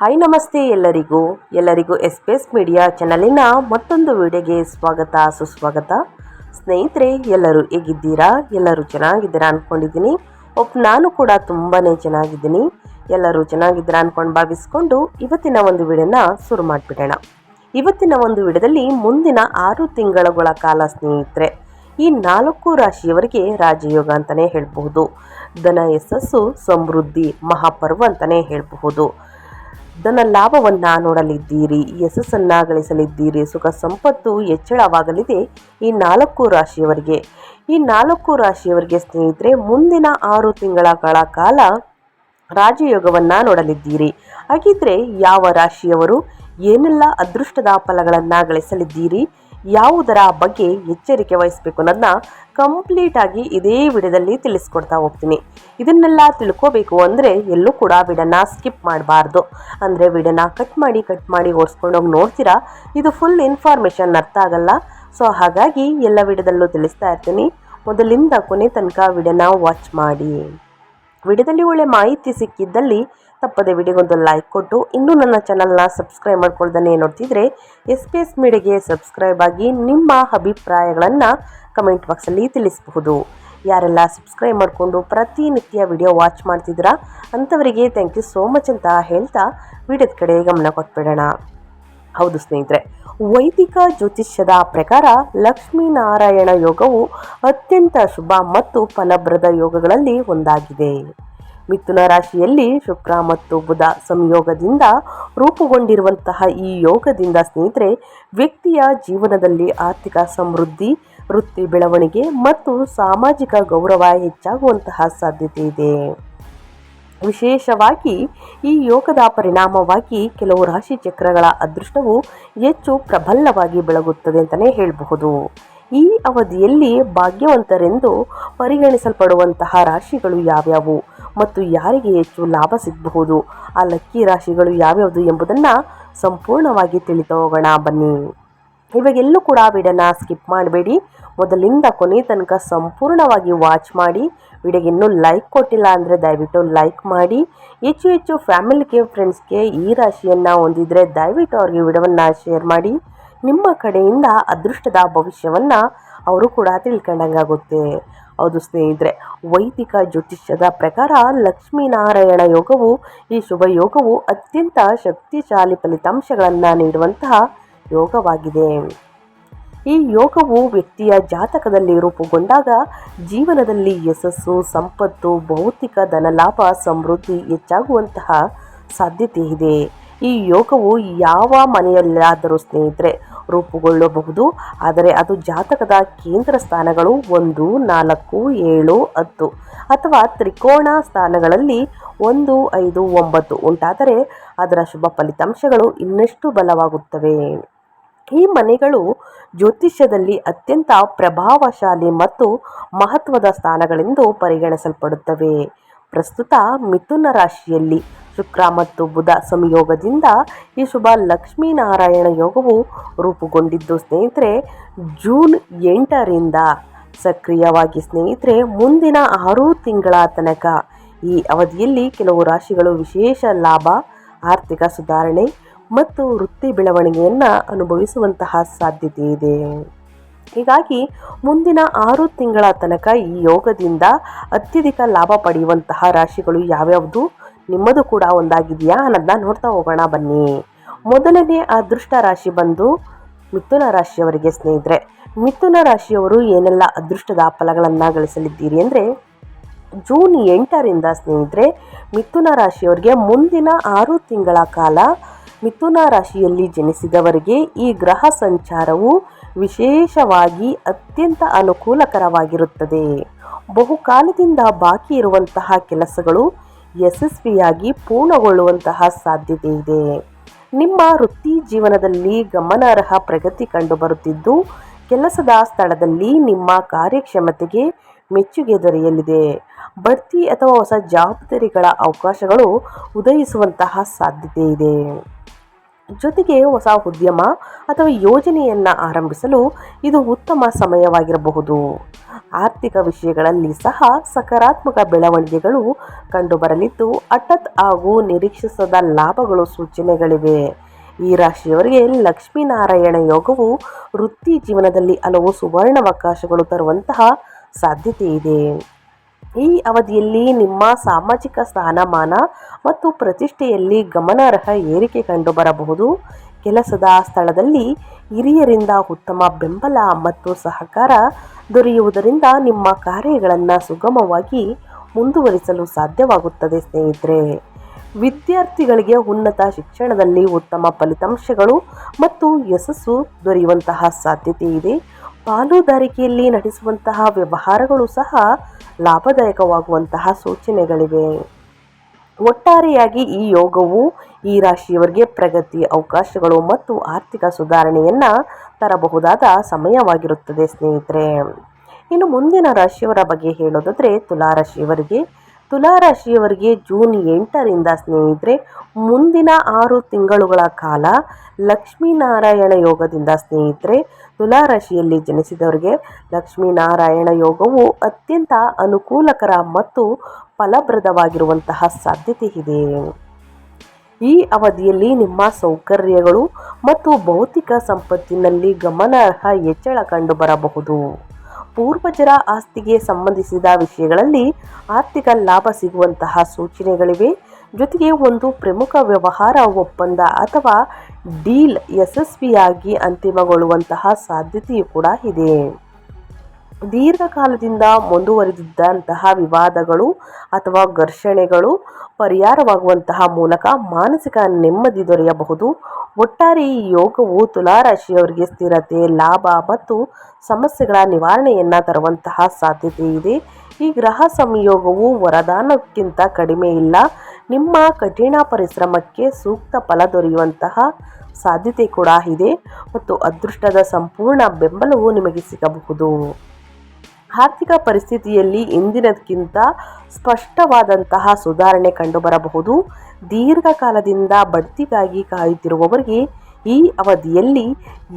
Hi ನಮಸ್ತೆ ಎಲ್ಲರಿಗೂ ಎಸ್ಪೇಸ್ media ಚಾನಲಿನ ಮತ್ತೊಂದು ವಿಡಿಯೋಗೆ ಸ್ವಾಗತ ಸುಸ್ವಾಗತ. ಸ್ನೇಹಿತರೆ, ಎಲ್ಲರೂ ಹೇಗಿದ್ದೀರಾ? ಎಲ್ಲರೂ ಚೆನ್ನಾಗಿದ್ದೀರಾ ಅಂದ್ಕೊಂಡಿದ್ದೀನಿ. ನಾನು ಕೂಡ ತುಂಬಾ ಚೆನ್ನಾಗಿದ್ದೀನಿ. ಎಲ್ಲರೂ ಚೆನ್ನಾಗಿದ್ದೀರಾ ಅಂದ್ಕೊಂಡು ಭಾವಿಸ್ಕೊಂಡು ಇವತ್ತಿನ ಒಂದು ವಿಡಿಯೋನ ಶುರು ಮಾಡಿಬಿಡೋಣ. ಇವತ್ತಿನ ಒಂದು ವಿಡಿಯೋದಲ್ಲಿ ಮುಂದಿನ 6 ತಿಂಗಳುಗಳ ಕಾಲ ಸ್ನೇಹಿತರೆ ಈ 4 ರಾಶಿಯವರಿಗೆ ರಾಜಯೋಗ ಅಂತಲೇ ಹೇಳಬಹುದು. ಧನ ಯಶಸ್ಸು ಸಮೃದ್ಧಿ ಮಹಾಪರ್ವ ಅಂತಲೇ ಹೇಳಬಹುದು. ಧನ ಲಾಭವನ್ನ ನೋಡಲಿದ್ದೀರಿ, ಯಶಸ್ಸನ್ನ ಗಳಿಸಲಿದ್ದೀರಿ, ಸುಖ ಸಂಪತ್ತು ಹೆಚ್ಚಳವಾಗಲಿದೆ ಈ 4 ರಾಶಿಯವರಿಗೆ. ಈ 4 ರಾಶಿಯವರಿಗೆ ಸ್ನೇಹಿತರೆ ಮುಂದಿನ 6 ತಿಂಗಳ ಕಾಲ ರಾಜಯೋಗವನ್ನ ನೋಡಲಿದ್ದೀರಿ. ಹಾಗಿದ್ರೆ ಯಾವ ರಾಶಿಯವರು ಏನೆಲ್ಲ ಅದೃಷ್ಟದ ಫಲಗಳನ್ನು ಗಳಿಸಲಿದ್ದೀರಿ, ಯಾವುದರ ಬಗ್ಗೆ ಎಚ್ಚರಿಕೆ ವಹಿಸಬೇಕು ಅನ್ನೋದನ್ನ ಕಂಪ್ಲೀಟ್ ಆಗಿ ಇದೇ ವಿಡಿಯೋದಲ್ಲಿ ತಿಳಿಸ್ಕೊಡ್ತಾ ಹೋಗ್ತೀನಿ. ಇದನ್ನೆಲ್ಲ ತಿಳ್ಕೋಬೇಕು ಅಂದರೆ ಎಲ್ಲೂ ಕೂಡ ವಿಡಿಯೋನ ಸ್ಕಿಪ್ ಮಾಡಬಾರ್ದು. ಅಂದರೆ ವಿಡಿಯೋನ ಕಟ್ ಮಾಡಿ ಓಡಿಸ್ಕೊಂಡೋಗಿ ನೋಡ್ತೀರಾ, ಇದು ಫುಲ್ ಇನ್ಫಾರ್ಮೇಷನ್ ಅರ್ಥ ಆಗಲ್ಲ. ಸೊ ಹಾಗಾಗಿ ಎಲ್ಲ ವಿಡಿಯೋದಲ್ಲೂ ತಿಳಿಸ್ತಾ ಇರ್ತೀನಿ. ಮೊದಲಿಂದ ಕೊನೆ ತನಕ ವಿಡಿಯೋನ ವಾಚ್ ಮಾಡಿ. ವಿಡಿಯೋದಲ್ಲಿ ಒಳ್ಳೆ ಮಾಹಿತಿ ಸಿಕ್ಕಿದ್ದಲ್ಲಿ ತಪ್ಪದೆ ವಿಡಿಯೋಗೊಂದು ಲೈಕ್ ಕೊಟ್ಟು, ಇನ್ನೂ ನನ್ನ ಚಾನಲ್ನ ಸಬ್ಸ್ಕ್ರೈಬ್ ಮಾಡ್ಕೊಳ್ದೇ ನೋಡ್ತಿದ್ರೆ ಎಸ್ಪೇಸ್ ಮೀಡಿಯಾಗೆ ಸಬ್ಸ್ಕ್ರೈಬ್ ಆಗಿ ನಿಮ್ಮ ಅಭಿಪ್ರಾಯಗಳನ್ನು ಕಮೆಂಟ್ ಬಾಕ್ಸಲ್ಲಿ ತಿಳಿಸಬಹುದು. ಯಾರೆಲ್ಲ ಸಬ್ಸ್ಕ್ರೈಬ್ ಮಾಡಿಕೊಂಡು ಪ್ರತಿನಿತ್ಯ ವಿಡಿಯೋ ವಾಚ್ ಮಾಡ್ತಿದ್ದೀರಾ ಅಂಥವರಿಗೆ ಥ್ಯಾಂಕ್ ಯು ಸೋ ಮಚ್ ಅಂತ ಹೇಳ್ತಾ ವಿಡಿಯೋದ ಕಡೆ ಗಮನ ಕೊಟ್ಬಿಡೋಣ. ಹೌದು ಸ್ನೇಹಿತರೆ, ವೈದಿಕ ಜ್ಯೋತಿಷ್ಯದ ಪ್ರಕಾರ ಲಕ್ಷ್ಮೀನಾರಾಯಣ ಯೋಗವು ಅತ್ಯಂತ ಶುಭ ಮತ್ತು ಫಲಪ್ರದ ಯೋಗಗಳಲ್ಲಿ ಒಂದಾಗಿದೆ. ಮಿಥುನ ರಾಶಿಯಲ್ಲಿ ಶುಕ್ರ ಮತ್ತು ಬುಧ ಸಂಯೋಗದಿಂದ ರೂಪುಗೊಂಡಿರುವಂತಹ ಈ ಯೋಗದಿಂದ ಸ್ನೇಹಿತರೆ ವ್ಯಕ್ತಿಯ ಜೀವನದಲ್ಲಿ ಆರ್ಥಿಕ ಸಮೃದ್ಧಿ, ವೃತ್ತಿ ಬೆಳವಣಿಗೆ ಮತ್ತು ಸಾಮಾಜಿಕ ಗೌರವ ಹೆಚ್ಚಾಗುವಂತಹ ಸಾಧ್ಯತೆ ಇದೆ. ವಿಶೇಷವಾಗಿ ಈ ಯೋಗದ ಪರಿಣಾಮವಾಗಿ ಕೆಲವು ರಾಶಿ ಚಕ್ರಗಳ ಅದೃಷ್ಟವು ಹೆಚ್ಚು ಪ್ರಬಲವಾಗಿ ಬೆಳಗುತ್ತದೆ ಅಂತಲೇ ಹೇಳಬಹುದು. ಈ ಅವಧಿಯಲ್ಲಿ ಭಾಗ್ಯವಂತರೆಂದು ಪರಿಗಣಿಸಲ್ಪಡುವಂತಹ ರಾಶಿಗಳು ಯಾವ್ಯಾವು ಮತ್ತು ಯಾರಿಗೆ ಹೆಚ್ಚು ಲಾಭ ಸಿಗಬಹುದು, ಆ ಲಕ್ಕಿ ರಾಶಿಗಳು ಯಾವ್ಯಾವುದು ಎಂಬುದನ್ನು ಸಂಪೂರ್ಣವಾಗಿ ತಿಳಿದು ಹೋಗೋಣ ಬನ್ನಿ. ಇವಾಗೆಲ್ಲೂ ಕೂಡ ವಿಡಿಯೋನ ಸ್ಕಿಪ್ ಮಾಡಬೇಡಿ, ಮೊದಲಿಂದ ಕೊನೆ ತನಕ ಸಂಪೂರ್ಣವಾಗಿ ವಾಚ್ ಮಾಡಿ. ವಿಡಿಯೋಗೆ ಇನ್ನೂ ಲೈಕ್ ಕೊಟ್ಟಿಲ್ಲ ಅಂದರೆ ದಯವಿಟ್ಟು ಲೈಕ್ ಮಾಡಿ. ಹೆಚ್ಚು ಫ್ಯಾಮಿಲಿಗೆ ಫ್ರೆಂಡ್ಸ್ಗೆ ಈ ರಾಶಿಯನ್ನು ಹೊಂದಿದರೆ ದಯವಿಟ್ಟು ಅವ್ರಿಗೆ ವಿಡಿಯೋವನ್ನು ಶೇರ್ ಮಾಡಿ. ನಿಮ್ಮ ಕಡೆಯಿಂದ ಅದೃಷ್ಟದ ಭವಿಷ್ಯವನ್ನು ಅವರು ಕೂಡ ತಿಳ್ಕೊಂಡಂಗಾಗುತ್ತೆ. ಹೌದು ಸ್ನೇಹಿತರೆ, ವೈದಿಕ ಜ್ಯೋತಿಷ್ಯದ ಪ್ರಕಾರ ಲಕ್ಷ್ಮೀನಾರಾಯಣ ಯೋಗವು ಈ ಶುಭ ಯೋಗವು ಅತ್ಯಂತ ಶಕ್ತಿಶಾಲಿ ಫಲಿತಾಂಶಗಳನ್ನು ನೀಡುವಂತಹ ಯೋಗವಾಗಿದೆ. ಈ ಯೋಗವು ವ್ಯಕ್ತಿಯ ಜಾತಕದಲ್ಲಿ ರೂಪುಗೊಂಡಾಗ ಜೀವನದಲ್ಲಿ ಯಶಸ್ಸು, ಸಂಪತ್ತು, ಭೌತಿಕ ಧನಲಾಭ, ಸಮೃದ್ಧಿ ಹೆಚ್ಚಾಗುವಂತಹ ಸಾಧ್ಯತೆ ಇದೆ. ಈ ಯೋಗವು ಯಾವ ಮನೆಯಲ್ಲಾದರೂ ಸ್ನೇಹಿತರೆ ರೂಪುಗೊಳ್ಳಬಹುದು, ಆದರೆ ಅದು ಜಾತಕದ ಕೇಂದ್ರ ಸ್ಥಾನಗಳು 1, 4, 7, 10 ಅಥವಾ ತ್ರಿಕೋಣ ಸ್ಥಾನಗಳಲ್ಲಿ 1, 5, 9 ಉಂಟಾದರೆ ಅದರ ಶುಭ ಫಲಿತಾಂಶಗಳು ಇನ್ನಷ್ಟು ಬಲವಾಗುತ್ತವೆ. ಈ ಮನೆಗಳು ಜ್ಯೋತಿಷ್ಯದಲ್ಲಿ ಅತ್ಯಂತ ಪ್ರಭಾವಶಾಲಿ ಮತ್ತು ಮಹತ್ವದ ಸ್ಥಾನಗಳೆಂದು ಪರಿಗಣಿಸಲ್ಪಡುತ್ತವೆ. ಪ್ರಸ್ತುತ ಮಿಥುನ ರಾಶಿಯಲ್ಲಿ ಶುಕ್ರ ಮತ್ತು ಬುಧ ಸಂಯೋಗದಿಂದ ಈ ಶುಭ ಲಕ್ಷ್ಮೀನಾರಾಯಣ ಯೋಗವು ರೂಪುಗೊಂಡಿದ್ದು ಸ್ನೇಹಿತರೆ ಜೂನ್ 8ರಿಂದ ಸಕ್ರಿಯವಾಗಿ ಸ್ನೇಹಿತರೆ ಮುಂದಿನ 6 ತಿಂಗಳ ತನಕ ಈ ಅವಧಿಯಲ್ಲಿ ಕೆಲವು ರಾಶಿಗಳು ವಿಶೇಷ ಲಾಭ, ಆರ್ಥಿಕ ಸುಧಾರಣೆ ಮತ್ತು ವೃತ್ತಿ ಬೆಳವಣಿಗೆಯನ್ನು ಅನುಭವಿಸುವಂತಹ ಸಾಧ್ಯತೆ ಇದೆ. ಹೀಗಾಗಿ ಮುಂದಿನ 6 ತಿಂಗಳ ತನಕ ಈ ಯೋಗದಿಂದ ಅತ್ಯಧಿಕ ಲಾಭ ಪಡೆಯುವಂತಹ ರಾಶಿಗಳು ಯಾವ್ಯಾವುದು, ನಿಮ್ಮದು ಕೂಡ ಒಂದಾಗಿದೆಯಾ ಅನ್ನೋದನ್ನ ನೋಡ್ತಾ ಹೋಗೋಣ ಬನ್ನಿ. ಮೊದಲನೇ ಅದೃಷ್ಟ ರಾಶಿ ಬಂದು ಮಿಥುನ ರಾಶಿಯವರಿಗೆ ಸ್ನೇಹಿತರೆ. ಮಿಥುನ ರಾಶಿಯವರು ಏನೆಲ್ಲ ಅದೃಷ್ಟದ ಫಲಗಳನ್ನು ಗಳಿಸಲಿದ್ದೀರಿ ಅಂದರೆ ಜೂನ್ 8ರಿಂದ ಸ್ನೇಹಿತರೆ ಮಿಥುನ ರಾಶಿಯವರಿಗೆ ಮುಂದಿನ 6 ತಿಂಗಳ ಕಾಲ ಮಿಥುನ ರಾಶಿಯಲ್ಲಿ ಜನಿಸಿದವರಿಗೆ ಈ ಗ್ರಹ ಸಂಚಾರವು ವಿಶೇಷವಾಗಿ ಅತ್ಯಂತ ಅನುಕೂಲಕರವಾಗಿರುತ್ತದೆ. ಬಹುಕಾಲದಿಂದ ಬಾಕಿ ಇರುವಂತಹ ಕೆಲಸಗಳು ಯಶಸ್ವಿಯಾಗಿ ಪೂರ್ಣಗೊಳ್ಳುವಂತಹ ಸಾಧ್ಯತೆ ಇದೆ. ನಿಮ್ಮ ವೃತ್ತಿ ಜೀವನದಲ್ಲಿ ಗಮನಾರ್ಹ ಪ್ರಗತಿ ಕಂಡುಬರುತ್ತಿದ್ದು ಕೆಲಸದ ಸ್ಥಳದಲ್ಲಿ ನಿಮ್ಮ ಕಾರ್ಯಕ್ಷಮತೆಗೆ ಮೆಚ್ಚುಗೆ ದೊರೆಯಲಿದೆ. ಬಡ್ತಿ ಅಥವಾ ಹೊಸ ಜವಾಬ್ದಾರಿಗಳ ಅವಕಾಶಗಳು ಉದಯಿಸುವಂತಹ ಸಾಧ್ಯತೆ ಇದೆ. ಜೊತೆಗೆ ಹೊಸ ಉದ್ಯಮ ಅಥವಾ ಯೋಜನೆಯನ್ನು ಆರಂಭಿಸಲು ಇದು ಉತ್ತಮ ಸಮಯವಾಗಿರಬಹುದು. ಆರ್ಥಿಕ ವಿಷಯಗಳಲ್ಲಿ ಸಹ ಸಕಾರಾತ್ಮಕ ಬೆಳವಣಿಗೆಗಳು ಕಂಡುಬರಲಿದ್ದು, ಹಠಾತ್ ಹಾಗೂ ನಿರೀಕ್ಷಿಸದ ಲಾಭಗಳು ಸೂಚನೆಗಳಿವೆ. ಈ ರಾಶಿಯವರಿಗೆ ಲಕ್ಷ್ಮೀನಾರಾಯಣ ಯೋಗವು ವೃತ್ತಿ ಜೀವನದಲ್ಲಿ ಹಲವು ಸುವರ್ಣಾವಕಾಶಗಳು ತರುವಂತಹ ಸಾಧ್ಯತೆ ಇದೆ. ಈ ಅವಧಿಯಲ್ಲಿ ನಿಮ್ಮ ಸಾಮಾಜಿಕ ಸ್ಥಾನಮಾನ ಮತ್ತು ಪ್ರತಿಷ್ಠೆಯಲ್ಲಿ ಗಮನಾರ್ಹ ಏರಿಕೆ ಕಂಡುಬರಬಹುದು. ಕೆಲಸದ ಸ್ಥಳದಲ್ಲಿ ಹಿರಿಯರಿಂದ ಉತ್ತಮ ಬೆಂಬಲ ಮತ್ತು ಸಹಕಾರ ದೊರೆಯುವುದರಿಂದ ನಿಮ್ಮ ಕಾರ್ಯಗಳನ್ನು ಸುಗಮವಾಗಿ ಮುಂದುವರಿಸಲು ಸಾಧ್ಯವಾಗುತ್ತದೆ. ಸ್ನೇಹಿತರೆ, ವಿದ್ಯಾರ್ಥಿಗಳಿಗೆ ಉನ್ನತ ಶಿಕ್ಷಣದಲ್ಲಿ ಉತ್ತಮ ಫಲಿತಾಂಶಗಳು ಮತ್ತು ಯಶಸ್ಸು ದೊರೆಯುವಂತಹ ಸಾಧ್ಯತೆ ಇದೆ. ಪಾಲುದಾರಿಕೆಯಲ್ಲಿ ನಡೆಸುವಂತಹ ವ್ಯವಹಾರಗಳು ಸಹ ಲಾಭದಾಯಕವಾಗುವಂತಹ ಸೂಚನೆಗಳಿವೆ. ಒಟ್ಟಾರೆಯಾಗಿ ಈ ಯೋಗವು ಈ ರಾಶಿಯವರಿಗೆ ಪ್ರಗತಿ, ಅವಕಾಶಗಳು ಮತ್ತು ಆರ್ಥಿಕ ಸುಧಾರಣೆಯನ್ನು ತರಬಹುದಾದ ಸಮಯವಾಗಿರುತ್ತದೆ. ಸ್ನೇಹಿತರೆ, ಇನ್ನು ಮುಂದಿನ ರಾಶಿಯವರ ಬಗ್ಗೆ ಹೇಳೋದಾದರೆ ತುಲಾರಾಶಿಯವರಿಗೆ ಜೂನ್ 8ರಿಂದ ಸ್ನೇಹಿತರೆ ಮುಂದಿನ 6 ತಿಂಗಳುಗಳ ಕಾಲ ಲಕ್ಷ್ಮೀನಾರಾಯಣ ಯೋಗದಿಂದ ಸ್ನೇಹಿತರೆ ತುಲಾರಾಶಿಯಲ್ಲಿ ಜನಿಸಿದವರಿಗೆ ಲಕ್ಷ್ಮೀನಾರಾಯಣ ಯೋಗವು ಅತ್ಯಂತ ಅನುಕೂಲಕರ ಮತ್ತು ಫಲಪ್ರದವಾಗಿರುವಂತಹ ಸಾಧ್ಯತೆ ಇದೆ. ಈ ಅವಧಿಯಲ್ಲಿ ನಿಮ್ಮ ಸೌಕರ್ಯಗಳು ಮತ್ತು ಭೌತಿಕ ಸಂಪತ್ತಿನಲ್ಲಿ ಗಮನಾರ್ಹ ಹೆಚ್ಚಳ ಕಂಡುಬರಬಹುದು. ಪೂರ್ವಜರ ಆಸ್ತಿಗೆ ಸಂಬಂಧಿಸಿದ ವಿಷಯಗಳಲ್ಲಿ ಆರ್ಥಿಕ ಲಾಭ ಸಿಗುವಂತಹ ಸೂಚನೆಗಳಿವೆ. ಜೊತೆಗೆ ಒಂದು ಪ್ರಮುಖ ವ್ಯವಹಾರ ಒಪ್ಪಂದ ಅಥವಾ ಡೀಲ್ ಯಶಸ್ವಿಯಾಗಿ ಅಂತಿಮಗೊಳ್ಳುವಂತಹ ಸಾಧ್ಯತೆಯೂ ಕೂಡ ಇದೆ. ದೀರ್ಘಕಾಲದಿಂದ ಮುಂದುವರೆದಿದ್ದಂತಹ ವಿವಾದಗಳು ಅಥವಾ ಘರ್ಷಣೆಗಳು ಪರಿಹಾರವಾಗುವಂತಹ ಮೂಲಕ ಮಾನಸಿಕ ನೆಮ್ಮದಿ ದೊರೆಯಬಹುದು. ಒಟ್ಟಾರೆ ಈ ಯೋಗವು ತುಲಾರಾಶಿಯವರಿಗೆ ಸ್ಥಿರತೆ, ಲಾಭ ಮತ್ತು ಸಮಸ್ಯೆಗಳ ನಿವಾರಣೆಯನ್ನು ತರುವಂತಹ ಸಾಧ್ಯತೆ ಇದೆ. ಈ ಗ್ರಹ ಸಂಯೋಗವು ವರದಾನಕ್ಕಿಂತ ಕಡಿಮೆ ಇಲ್ಲ. ನಿಮ್ಮ ಕಠಿಣ ಪರಿಶ್ರಮಕ್ಕೆ ಸೂಕ್ತ ಫಲ ದೊರೆಯುವಂತಹ ಸಾಧ್ಯತೆ ಕೂಡ ಇದೆ ಮತ್ತು ಅದೃಷ್ಟದ ಸಂಪೂರ್ಣ ಬೆಂಬಲವು ನಿಮಗೆ ಸಿಗಬಹುದು. ಆರ್ಥಿಕ ಪರಿಸ್ಥಿತಿಯಲ್ಲಿ ಹಿಂದಿನದಕ್ಕಿಂತ ಸ್ಪಷ್ಟವಾದಂತಹ ಸುಧಾರಣೆ ಕಂಡುಬರಬಹುದು. ದೀರ್ಘಕಾಲದಿಂದ ಬಡ್ತಿಗಾಗಿ ಕಾಯುತ್ತಿರುವವರಿಗೆ ಈ ಅವಧಿಯಲ್ಲಿ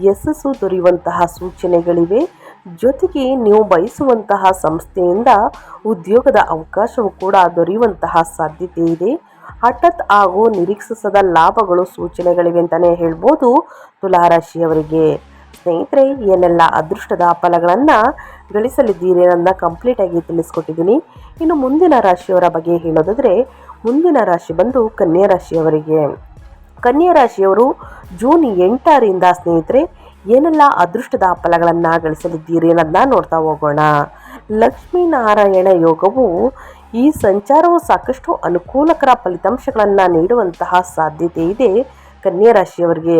ಯಶಸ್ಸು ದೊರೆಯುವಂತಹ ಸೂಚನೆಗಳಿವೆ. ಜೊತೆಗೆ ನೀವು ಬಯಸುವಂತಹ ಸಂಸ್ಥೆಯಿಂದ ಉದ್ಯೋಗದ ಅವಕಾಶವೂ ಕೂಡ ದೊರೆಯುವಂತಹ ಸಾಧ್ಯತೆ ಇದೆ. ಹಠಾತ್ ಹಾಗೂ ನಿರೀಕ್ಷಿಸದ ಲಾಭಗಳು ಸೂಚನೆಗಳಿವೆ ಅಂತಲೇ ಹೇಳ್ಬೋದು. ತುಲಾರಾಶಿಯವರಿಗೆ ಸ್ನೇಹಿತರೆ, ಏನೆಲ್ಲ ಅದೃಷ್ಟದ ಫಲಗಳನ್ನು ಗಳಿಸಲಿದ್ದೀರಿ ಅನ್ನೋದನ್ನ ಕಂಪ್ಲೀಟಾಗಿ ತಿಳಿಸ್ಕೊಟ್ಟಿದ್ದೀನಿ. ಇನ್ನು ಮುಂದಿನ ರಾಶಿಯವರ ಬಗ್ಗೆ ಹೇಳೋದಾದರೆ ಮುಂದಿನ ರಾಶಿ ಬಂದು ಕನ್ಯಾ ರಾಶಿಯವರಿಗೆ. ಕನ್ಯಾ ರಾಶಿಯವರು ಜೂನ್ 8ರಿಂದ ಸ್ನೇಹಿತರೆ ಏನೆಲ್ಲ ಅದೃಷ್ಟದ ಫಲಗಳನ್ನು ಗಳಿಸಲಿದ್ದೀರಿ ಅನ್ನೋದನ್ನ ನೋಡ್ತಾ ಹೋಗೋಣ. ಲಕ್ಷ್ಮೀನಾರಾಯಣ ಯೋಗವು ಈ ಸಂಚಾರವು ಸಾಕಷ್ಟು ಅನುಕೂಲಕರ ಫಲಿತಾಂಶಗಳನ್ನು ನೀಡುವಂತಹ ಸಾಧ್ಯತೆ ಇದೆ. ಕನ್ಯಾ ರಾಶಿಯವರಿಗೆ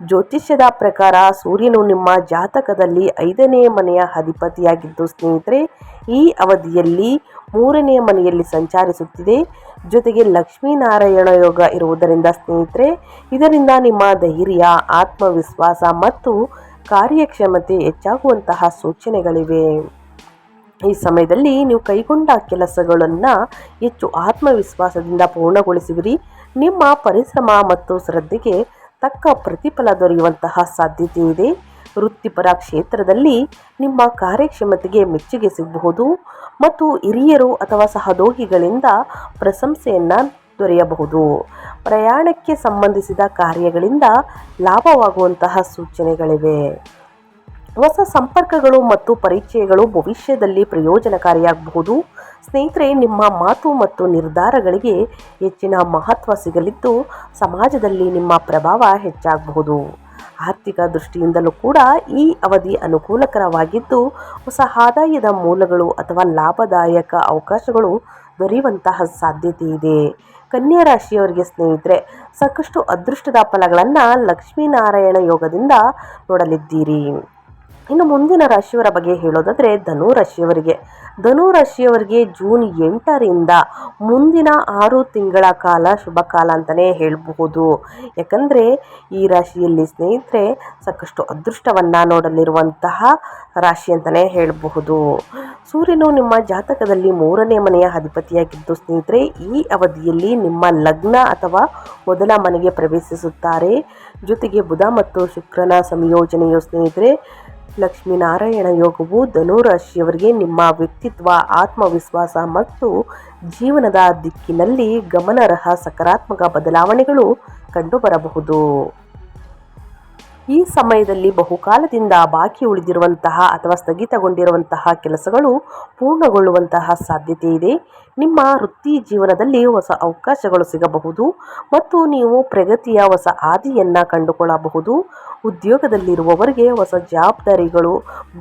ಜ್ಯೋತಿಷ್ಯದ ಪ್ರಕಾರ ಸೂರ್ಯನು ನಿಮ್ಮ ಜಾತಕದಲ್ಲಿ 5ನೇ ಮನೆಯ ಅಧಿಪತಿಯಾಗಿದ್ದು ಸ್ನೇಹಿತರೆ ಈ ಅವಧಿಯಲ್ಲಿ 3ನೇ ಮನೆಯಲ್ಲಿ ಸಂಚರಿಸುತ್ತಿದೆ. ಜೊತೆಗೆ ಲಕ್ಷ್ಮೀನಾರಾಯಣ ಯೋಗ ಇರುವುದರಿಂದ ಸ್ನೇಹಿತರೆ ಇದರಿಂದ ನಿಮ್ಮ ಧೈರ್ಯ, ಆತ್ಮವಿಶ್ವಾಸ ಮತ್ತು ಕಾರ್ಯಕ್ಷಮತೆ ಹೆಚ್ಚಾಗುವಂತಹ ಸೂಚನೆಗಳಿವೆ. ಈ ಸಮಯದಲ್ಲಿ ನೀವು ಕೈಗೊಂಡ ಕೆಲಸಗಳನ್ನು ಹೆಚ್ಚು ಆತ್ಮವಿಶ್ವಾಸದಿಂದ ಪೂರ್ಣಗೊಳಿಸುವಿರಿ. ನಿಮ್ಮ ಪರಿಶ್ರಮ ಮತ್ತು ಶ್ರದ್ಧೆಗೆ ತಕ್ಕ ಪ್ರತಿಫಲ ದೊರೆಯುವಂತಹ ಸಾಧ್ಯತೆ ಇದೆ. ವೃತ್ತಿಪರ ಕ್ಷೇತ್ರದಲ್ಲಿ ನಿಮ್ಮ ಕಾರ್ಯಕ್ಷಮತೆಗೆ ಮೆಚ್ಚುಗೆ ಸಿಗಬಹುದು ಮತ್ತು ಹಿರಿಯರು ಅಥವಾ ಸಹೋದ್ಯೋಗಿಗಳಿಂದ ಪ್ರಶಂಸೆಯನ್ನು ದೊರೆಯಬಹುದು. ಪ್ರಯಾಣಕ್ಕೆ ಸಂಬಂಧಿಸಿದ ಕಾರ್ಯಗಳಿಂದ ಲಾಭವಾಗುವಂತಹ ಸೂಚನೆಗಳಿವೆ. ಹೊಸ ಸಂಪರ್ಕಗಳು ಮತ್ತು ಪರಿಚಯಗಳು ಭವಿಷ್ಯದಲ್ಲಿ ಪ್ರಯೋಜನಕಾರಿಯಾಗಬಹುದು. ಸ್ನೇಹಿತರೆ, ನಿಮ್ಮ ಮಾತು ಮತ್ತು ನಿರ್ಧಾರಗಳಿಗೆ ಹೆಚ್ಚಿನ ಮಹತ್ವ ಸಿಗಲಿದ್ದು ಸಮಾಜದಲ್ಲಿ ನಿಮ್ಮ ಪ್ರಭಾವ ಹೆಚ್ಚಾಗಬಹುದು. ಆರ್ಥಿಕ ದೃಷ್ಟಿಯಿಂದಲೂ ಕೂಡ ಈ ಅವಧಿ ಅನುಕೂಲಕರವಾಗಿದ್ದು ಹೊಸ ಆದಾಯದ ಮೂಲಗಳು ಅಥವಾ ಲಾಭದಾಯಕ ಅವಕಾಶಗಳು ದೊರೆಯುವಂತಹ ಸಾಧ್ಯತೆ ಇದೆ. ಕನ್ಯಾ ರಾಶಿಯವರಿಗೆ ಸ್ನೇಹಿತರೆ ಸಾಕಷ್ಟು ಅದೃಷ್ಟದ ಫಲಗಳನ್ನು ಲಕ್ಷ್ಮೀನಾರಾಯಣ ಯೋಗದಿಂದ ನೋಡಲಿದ್ದೀರಿ. ಇನ್ನು ಮುಂದಿನ ರಾಶಿಯವರ ಬಗ್ಗೆ ಹೇಳೋದಾದರೆ ಧನು ರಾಶಿಯವರಿಗೆ ಜೂನ್ 8ರಿಂದ ಮುಂದಿನ 6 ತಿಂಗಳ ಕಾಲ ಶುಭ ಕಾಲ ಅಂತಲೇ ಹೇಳಬಹುದು. ಯಾಕಂದರೆ ಈ ರಾಶಿಯಲ್ಲಿ ಸ್ನೇಹಿತರೆ ಸಾಕಷ್ಟು ಅದೃಷ್ಟವನ್ನು ನೋಡಲಿರುವಂತಹ ರಾಶಿ ಅಂತಲೇ ಹೇಳಬಹುದು. ಸೂರ್ಯನು ನಿಮ್ಮ ಜಾತಕದಲ್ಲಿ 3ನೇ ಮನೆಯ ಅಧಿಪತಿಯಾಗಿದ್ದು ಸ್ನೇಹಿತರೆ ಈ ಅವಧಿಯಲ್ಲಿ ನಿಮ್ಮ ಲಗ್ನ ಅಥವಾ ಮೊದಲ ಮನೆಗೆ ಪ್ರವೇಶಿಸುತ್ತಾರೆ. ಜೊತೆಗೆ ಬುಧ ಮತ್ತು ಶುಕ್ರನ ಸಂಯೋಜನೆಯು ಸ್ನೇಹಿತರೆ ಲಕ್ಷ್ಮೀನಾರಾಯಣ ಯೋಗವು ಧನು ರಾಶಿಯವರಿಗೆ ನಿಮ್ಮ ವ್ಯಕ್ತಿತ್ವ, ಆತ್ಮವಿಶ್ವಾಸ ಮತ್ತು ಜೀವನದ ದಿಕ್ಕಿನಲ್ಲಿ ಗಮನಾರ್ಹ ಸಕಾರಾತ್ಮಕ ಬದಲಾವಣೆಗಳು ಕಂಡುಬರಬಹುದು. ಈ ಸಮಯದಲ್ಲಿ ಬಹುಕಾಲದಿಂದ ಬಾಕಿ ಉಳಿದಿರುವಂತಹ ಅಥವಾ ಸ್ಥಗಿತಗೊಂಡಿರುವಂತಹ ಕೆಲಸಗಳು ಪೂರ್ಣಗೊಳ್ಳುವಂತಹ ಸಾಧ್ಯತೆ ಇದೆ. ನಿಮ್ಮ ವೃತ್ತಿ ಜೀವನದಲ್ಲಿ ಹೊಸ ಅವಕಾಶಗಳು ಸಿಗಬಹುದು ಮತ್ತು ನೀವು ಪ್ರಗತಿಯ ಹೊಸ ಹಾದಿಯನ್ನು ಕಂಡುಕೊಳ್ಳಬಹುದು. ಉದ್ಯೋಗದಲ್ಲಿರುವವರಿಗೆ ಹೊಸ ಜವಾಬ್ದಾರಿಗಳು,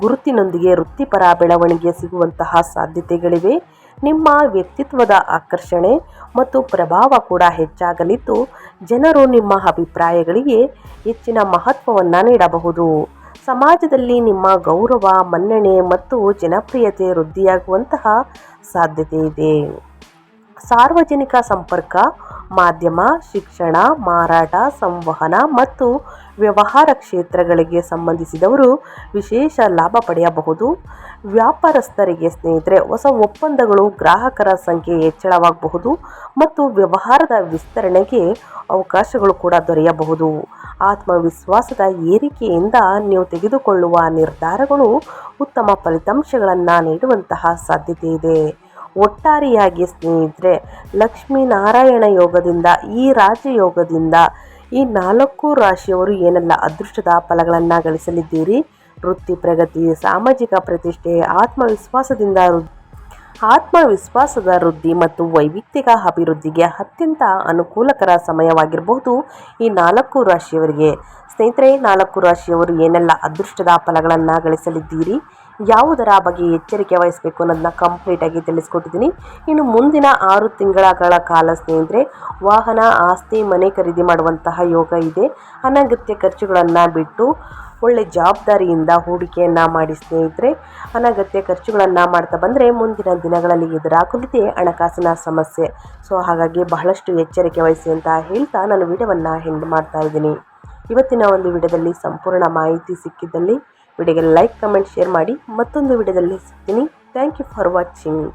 ಗುರುತಿನೊಂದಿಗೆ ವೃತ್ತಿಪರ ಬೆಳವಣಿಗೆ ಸಿಗುವಂತಹ ಸಾಧ್ಯತೆಗಳಿವೆ. ನಿಮ್ಮ ವ್ಯಕ್ತಿತ್ವದ ಆಕರ್ಷಣೆ ಮತ್ತು ಪ್ರಭಾವ ಕೂಡ ಹೆಚ್ಚಾಗಲಿದ್ದು ಜನರು ನಿಮ್ಮ ಅಭಿಪ್ರಾಯಗಳಿಗೆ ಹೆಚ್ಚಿನ ಮಹತ್ವವನ್ನು ನೀಡಬಹುದು. ಸಮಾಜದಲ್ಲಿ ನಿಮ್ಮ ಗೌರವ, ಮನ್ನಣೆ ಮತ್ತು ಜನಪ್ರಿಯತೆ ವೃದ್ಧಿಯಾಗುವಂತಹ ಸಾಧ್ಯತೆ ಇದೆ. ಸಾರ್ವಜನಿಕ ಸಂಪರ್ಕ, ಮಾಧ್ಯಮ, ಶಿಕ್ಷಣ, ಮಾರಾಟ, ಸಂವಹನ ಮತ್ತು ವ್ಯವಹಾರ ಕ್ಷೇತ್ರಗಳಿಗೆ ಸಂಬಂಧಿಸಿದವರು ವಿಶೇಷ ಲಾಭ ಪಡೆಯಬಹುದು. ವ್ಯಾಪಾರಸ್ಥರಿಗೆ ಸ್ನೇಹಿತರೆ ಹೊಸ ಒಪ್ಪಂದಗಳು, ಗ್ರಾಹಕರ ಸಂಖ್ಯೆ ಹೆಚ್ಚಳವಾಗಬಹುದು ಮತ್ತು ವ್ಯವಹಾರದ ವಿಸ್ತರಣೆಗೆ ಅವಕಾಶಗಳು ಕೂಡ ದೊರೆಯಬಹುದು. ಆತ್ಮವಿಶ್ವಾಸದ ಏರಿಕೆಯಿಂದ ನೀವು ತೆಗೆದುಕೊಳ್ಳುವ ನಿರ್ಧಾರಗಳು ಉತ್ತಮ ಫಲಿತಾಂಶಗಳನ್ನು ನೀಡುವಂತಹ ಸಾಧ್ಯತೆ ಇದೆ. ಒಟ್ಟಾರೆಯಾಗಿ ಸ್ನೇಹಿತರೆ ಲಕ್ಷ್ಮೀನಾರಾಯಣ ಯೋಗದಿಂದ ಈ ರಾಜಯೋಗದಿಂದ ಈ 4 ರಾಶಿಯವರು ಏನೆಲ್ಲ ಅದೃಷ್ಟದ ಫಲಗಳನ್ನು ಗಳಿಸಲಿದ್ದೀರಿ? ವೃತ್ತಿ ಪ್ರಗತಿ, ಸಾಮಾಜಿಕ ಪ್ರತಿಷ್ಠೆ, ಆತ್ಮವಿಶ್ವಾಸದ ವೃದ್ಧಿ ಮತ್ತು ವೈಯಕ್ತಿಕ ಅಭಿವೃದ್ಧಿಗೆ ಅತ್ಯಂತ ಅನುಕೂಲಕರ ಸಮಯವಾಗಿರಬಹುದು ಈ 4 ರಾಶಿಯವರಿಗೆ. ಸ್ನೇಹಿತರೆ 4 ರಾಶಿಯವರು ಏನೆಲ್ಲ ಅದೃಷ್ಟದ ಫಲಗಳನ್ನು ಗಳಿಸಲಿದ್ದೀರಿ, ಯಾವುದರ ಬಗ್ಗೆ ಎಚ್ಚರಿಕೆ ವಹಿಸಬೇಕು ಅನ್ನೋದನ್ನ ಕಂಪ್ಲೀಟಾಗಿ ತಿಳಿಸ್ಕೊಟ್ಟಿದ್ದೀನಿ. ಇನ್ನು ಮುಂದಿನ 6 ತಿಂಗಳ ಕಾಲ ಸ್ನೇಹಿತರೆ ವಾಹನ, ಆಸ್ತಿ, ಮನೆ ಖರೀದಿ ಮಾಡುವಂತಹ ಯೋಗ ಇದೆ. ಅನಗತ್ಯ ಖರ್ಚುಗಳನ್ನು ಬಿಟ್ಟು ಒಳ್ಳೆ ಜವಾಬ್ದಾರಿಯಿಂದ ಹೂಡಿಕೆಯನ್ನು ಮಾಡಿ ಸ್ನೇಹಿತರೆ. ಅನಗತ್ಯ ಖರ್ಚುಗಳನ್ನು ಮಾಡ್ತಾ ಬಂದರೆ ಮುಂದಿನ ದಿನಗಳಲ್ಲಿ ಎದುರಾಗಲಿದೆ ಹಣಕಾಸಿನ ಸಮಸ್ಯೆ. ಹಾಗಾಗಿ ಬಹಳಷ್ಟು ಎಚ್ಚರಿಕೆ ವಹಿಸಿ ಅಂತ ಹೇಳ್ತಾ ನಾನು ವಿಡಿಯೋವನ್ನು ಎಂಡ್ ಮಾಡ್ತಾ ಇದ್ದೀನಿ. ಇವತ್ತಿನ ಒಂದು ವಿಡಿಯೋದಲ್ಲಿ ಸಂಪೂರ್ಣ ಮಾಹಿತಿ ಸಿಕ್ಕಿದ್ದಲ್ಲಿ ವಿಡಿಯೋಗೆ ಲೈಕ್, ಕಮೆಂಟ್, ಶೇರ್ ಮಾಡಿ. ಮತ್ತೊಂದು ವಿಡಿಯೋದಲ್ಲಿ ಸಿಗ್ತೀನಿ. Thank you for watching.